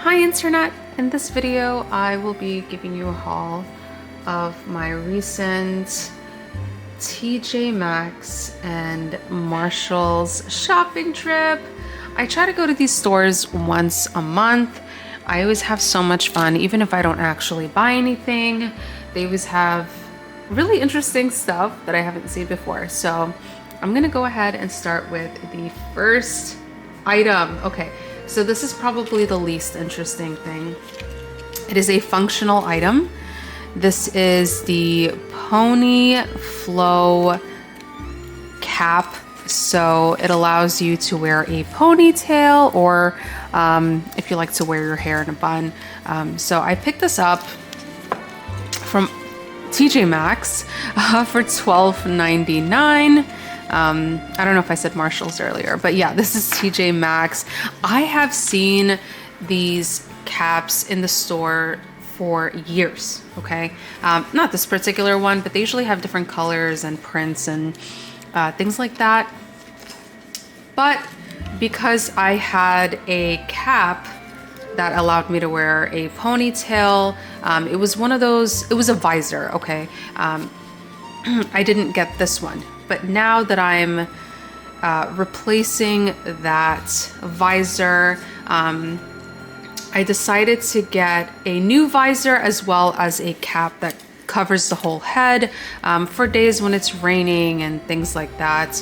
Hi Internet! In this video I will be giving you a haul of my recent TJ Maxx and Marshalls shopping trip. I try to go to these stores once a month. I always have so much fun, even if I don't actually buy anything. They always have really interesting stuff that I haven't seen before. So I'm gonna go ahead and start with the first item. Okay, so this is probably the least interesting thing. It is a functional item. This is the Pony Flow cap. So it allows you to wear a ponytail or if you like to wear your hair in a bun. So I picked this up from TJ Maxx for $12.99. I don't know if I said Marshalls earlier, but yeah, this is TJ Maxx. I have seen these caps in the store for years, okay? Not this particular one, but they usually have different colors and prints and things like that. But because I had a cap that allowed me to wear a ponytail, it was one of those, it was a visor, okay? I didn't get this one. But now that I'm replacing that visor, I decided to get a new visor as well as a cap that covers the whole head for days when it's raining and things like that.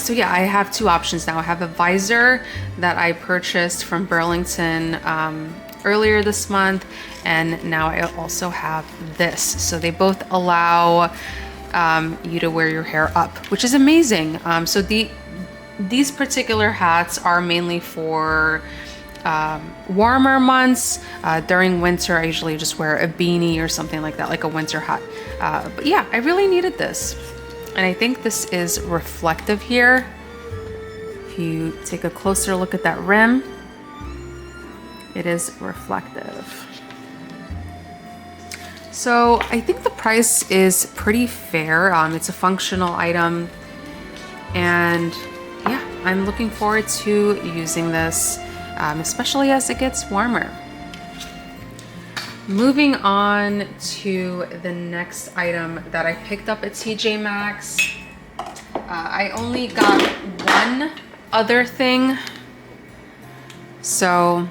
So yeah, I have two options now. I have a visor that I purchased from Burlington earlier this month, and now I also have this. So they both allow you to wear your hair up, which is amazing. So these particular hats are mainly for warmer months. During winter, I usually just wear a beanie or something like that, like a winter hat. But yeah, I really needed this. And I think this is reflective here. If you take a closer look at that rim, it is reflective. So I think the price is pretty fair. It's a functional item, and yeah, I'm looking forward to using this, especially as it gets warmer. Moving on to the next item that I picked up at TJ Maxx. I only got one other thing. So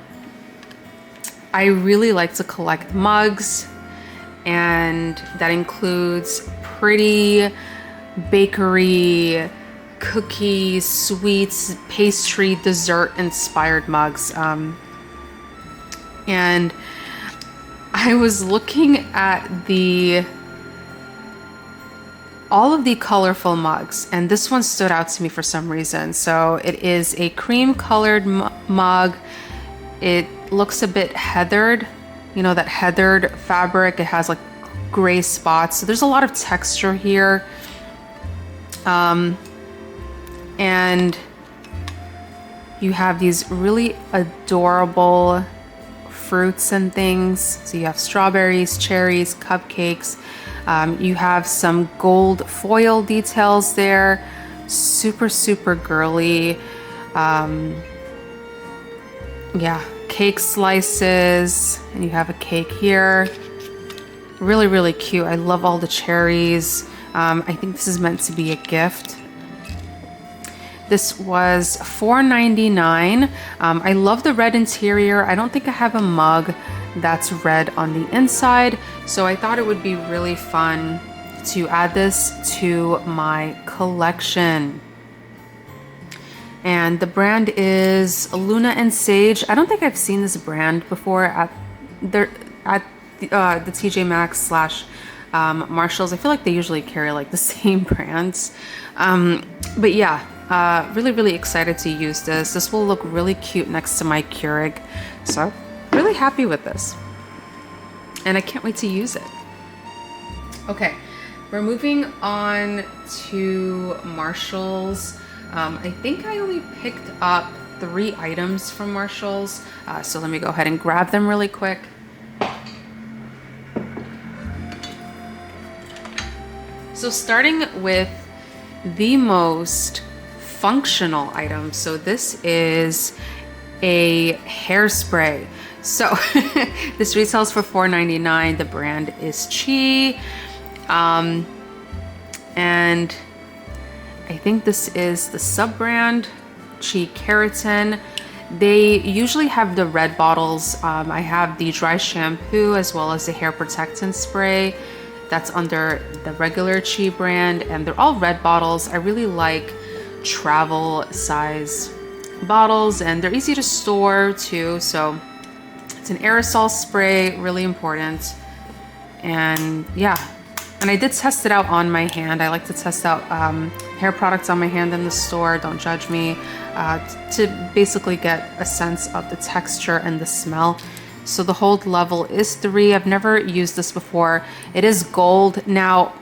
I really like to collect mugs, and that includes pretty bakery, cookie, sweets, pastry, dessert inspired mugs. And I was looking at all of the colorful mugs, and this one stood out to me for some reason. So it is a cream colored mug. It looks a bit heathered, you know, that heathered fabric. It has like gray spots. So there's a lot of texture here. And you have these really adorable fruits and things. So you have strawberries, cherries, cupcakes. You have some gold foil details there. Super, super girly. Yeah, cake slices, and you have a cake here. Really, really cute. I love all the cherries. I think this is meant to be a gift. This was $4.99. I love the red interior. I don't think I have a mug that's red on the inside, so I thought it would be really fun to add this to my collection. And the brand is Luna and Sage. I don't think I've seen this brand before at the TJ Maxx slash Marshalls. I feel like they usually carry like the same brands. But yeah, really, really excited to use this. This will look really cute next to my Keurig. So really happy with this. And I can't wait to use it. Okay, we're moving on to Marshalls. I think I only picked up 3 items from Marshalls. So let me go ahead and grab them really quick. So starting with the most functional item. So this is a hairspray. So this retails for $4.99. The brand is Chi. And I think this is the sub-brand, Chi Keratin. They usually have the red bottles. I have the dry shampoo as well as the hair protectant spray. That's under the regular Chi brand, and they're all red bottles. I really like travel size bottles, and they're easy to store too. So it's an aerosol spray, really important. And yeah, and I did test it out on my hand. I like to test out hair products on my hand in the store, don't judge me, to basically get a sense of the texture and the smell. So the hold level is 3. I've never used this before. It is gold. Now,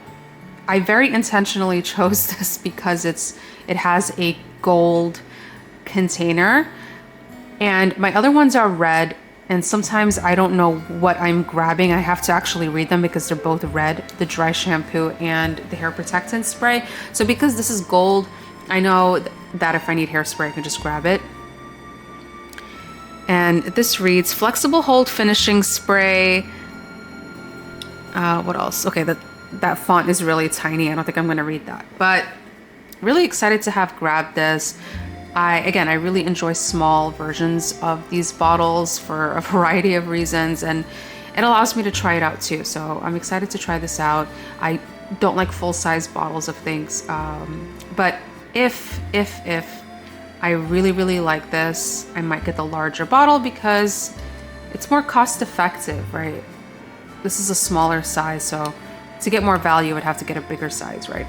I very intentionally chose this because it has a gold container, and my other ones are red, and sometimes I don't know what I'm grabbing. I have to actually read them because they're both red, the dry shampoo and the hair protectant spray. So because this is gold, I know that if I need hairspray, I can just grab it. And this reads flexible hold finishing spray. What else? Okay, that font is really tiny. I don't think I'm gonna read that, but really excited to have grabbed this. I really enjoy small versions of these bottles for a variety of reasons, and it allows me to try it out too. So I'm excited to try this out. I don't like full-size bottles of things, but if I really like this, I might get the larger bottle because it's more cost effective, right? This is a smaller size, so to get more value, I'd have to get a bigger size, right?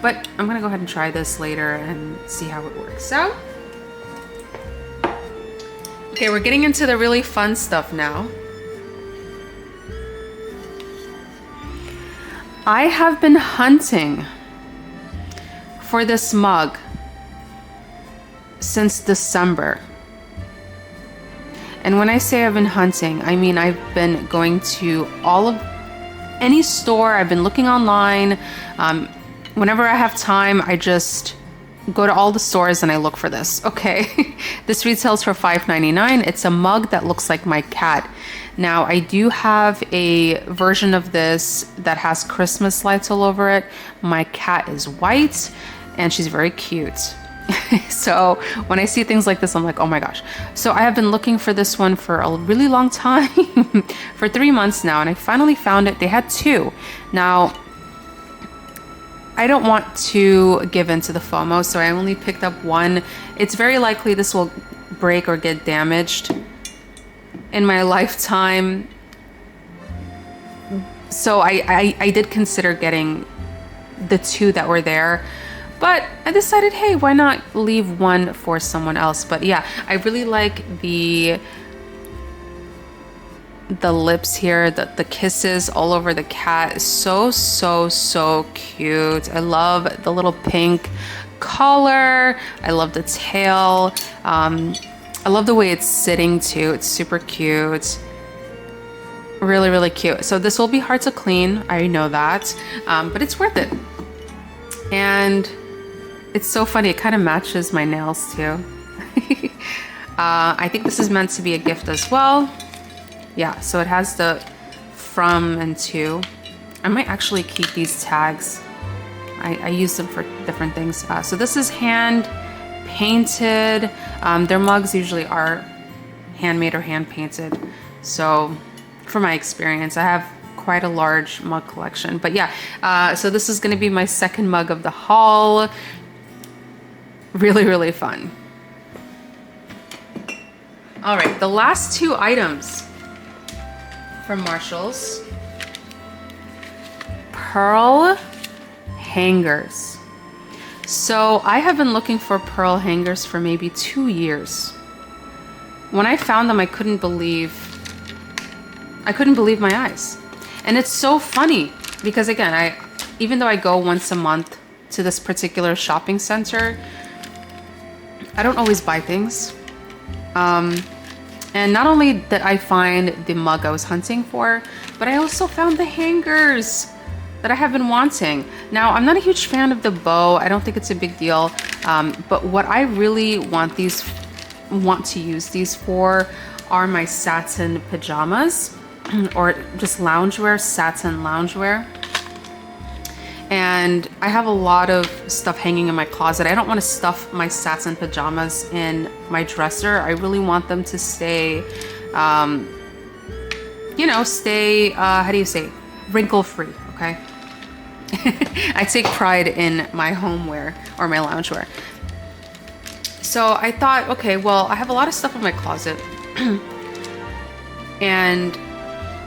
But I'm gonna go ahead and try this later and see how it works out. Okay, we're getting into the really fun stuff now. I have been hunting for this mug since December. And when I say I've been hunting, I mean I've been going to any store. I've been looking online. Whenever I have time, I just go to all the stores and I look for this. Okay, this retails for $5.99. It's a mug that looks like my cat. Now, I do have a version of this that has Christmas lights all over it. My cat is white and she's very cute. So when I see things like this, I'm like, oh my gosh. So I have been looking for this one for a really long time, for 3 months now, and I finally found it. They had 2. Now, I don't want to give in to the FOMO, so I only picked up 1. It's very likely this will break or get damaged in my lifetime. So I did consider getting the 2 that were there, but I decided, hey, why not leave 1 for someone else? But yeah, I really like the lips here, the kisses all over the cat is so cute. I love the little pink collar. I love the tail. I love the way it's sitting too. It's super cute. Really cute. So this will be hard to clean, I know that, but it's worth it. And it's so funny, it kind of matches my nails too. I think this is meant to be a gift as well. Yeah, so it has the from and to. I might actually keep these tags. I use them for different things. So this is hand painted. Their mugs usually are handmade or hand painted. So from my experience, I have quite a large mug collection. But yeah, so this is gonna be my second mug of the haul. Really fun. All right, the last 2 items from Marshalls. Pearl hangers. So I have been looking for pearl hangers for maybe 2 years. When I found them, I couldn't believe my eyes. And it's so funny because again, even though I go once a month to this particular shopping center, I don't always buy things. And not only did I find the mug I was hunting for, but I also found the hangers that I have been wanting. Now, I'm not a huge fan of the bow. I don't think it's a big deal. But what I really want these want to use these for are my satin pajamas or just loungewear, satin loungewear. And I have a lot of stuff hanging in my closet. I don't want to stuff my satin pajamas in my dresser. I really want them to stay, you know, stay, how do you say, wrinkle free, okay? I take pride in my homeware or my loungewear. So I thought, okay, well, I have a lot of stuff in my closet and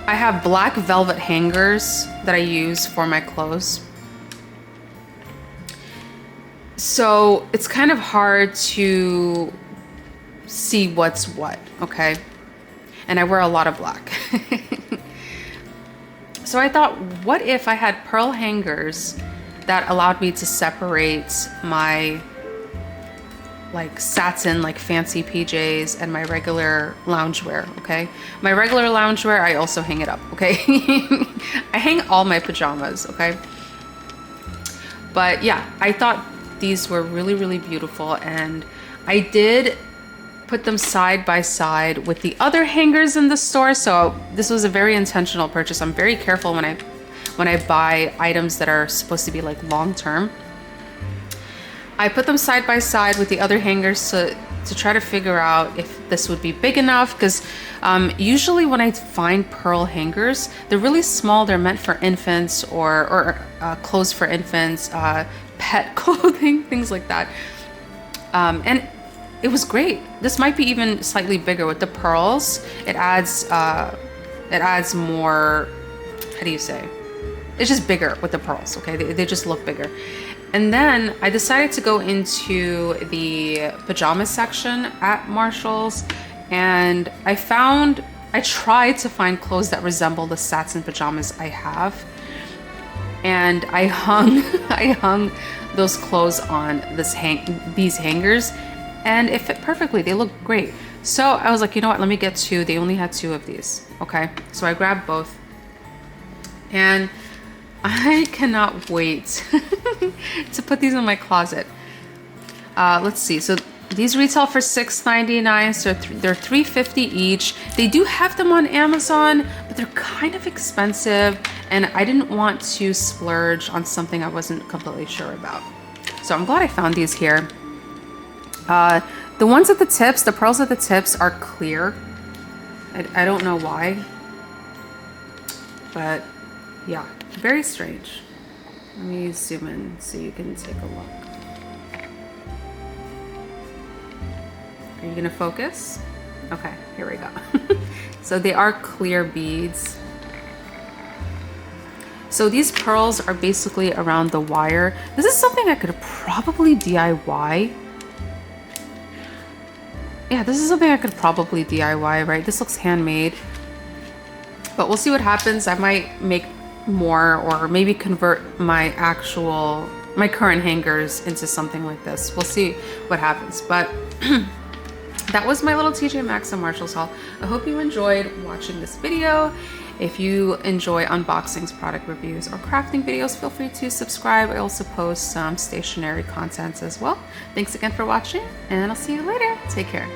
I have black velvet hangers that I use for my clothes. So it's kind of hard to see what's what, okay? And I wear a lot of black. So I thought, what if I had pearl hangers that allowed me to separate my like satin, like fancy PJs and my regular loungewear, okay? My regular loungewear, I also hang it up, okay? I hang all my pajamas, okay? But yeah, I thought these were really, really beautiful, and I did put them side by side with the other hangers in the store. So this was a very intentional purchase. I'm very careful when I buy items that are supposed to be like long term. I put them side by side with the other hangers to try to figure out if this would be big enough, because usually when I find pearl hangers, they're really small. They're meant for infants or clothes for infants, pet clothing, things like that. And it was great. This might be even slightly bigger with the pearls. It adds more, how do you say? It's just bigger with the pearls, okay? They just look bigger. And then I decided to go into the pajama section at Marshalls, and I tried to find clothes that resemble the satin pajamas I have. And I hung those clothes on these hangers, and it fit perfectly. They look great. So I was like, you know what, let me get two. They only had two of these, okay? So I grabbed both, and I cannot wait to put these in my closet. Let's see, so these retail for $6.99, so they're $3.50 each. They do have them on Amazon, but they're kind of expensive, and I didn't want to splurge on something I wasn't completely sure about. So I'm glad I found these here. The ones at the tips, the pearls at the tips are clear. I don't know why, but yeah, very strange. Let me zoom in so you can take a look. Are you gonna focus? Okay, here we go. So they are clear beads. So these pearls are basically around the wire. This is something I could probably DIY. Yeah, this is something I could probably DIY, right? This looks handmade, but we'll see what happens. I might make more, or maybe convert my current hangers into something like this. We'll see what happens. But that was my little TJ Maxx and Marshalls haul. I hope you enjoyed watching this video. If you enjoy unboxings, product reviews, or crafting videos, feel free to subscribe. I also post some stationery content as well. Thanks again for watching, and I'll see you later. Take care.